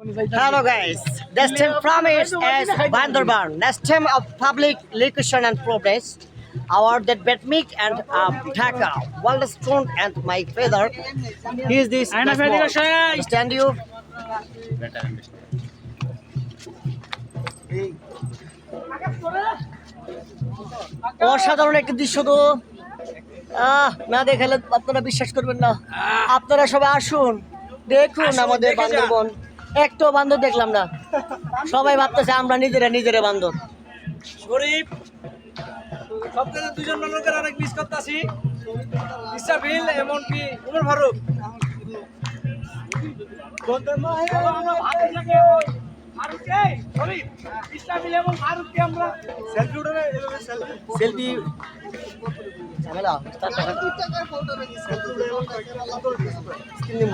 Hello guys, this team from is as Bandarban. Next team of public location and progress. Our that Batmik and Dhaka, Wildstone and my father. He is this. Understand you? অসাধারণ একটা দৃশ্য তো না দেখালে আপনারা বিশ্বাস করবেন না। আপনারা সবাই আসুন দেখুন আমাদের বান্দরবন। একটাও বান্দর দেখলাম না, সবাই ভাবতেছে আমরা নিজেরা বান্দর। শরীফ সবথেকে দুজন মানুষের অনেক মিস করতেছি, ইসরাফিল এমনকি উমর ফারুক। সেলফি ঝামেলা স্ক্রিন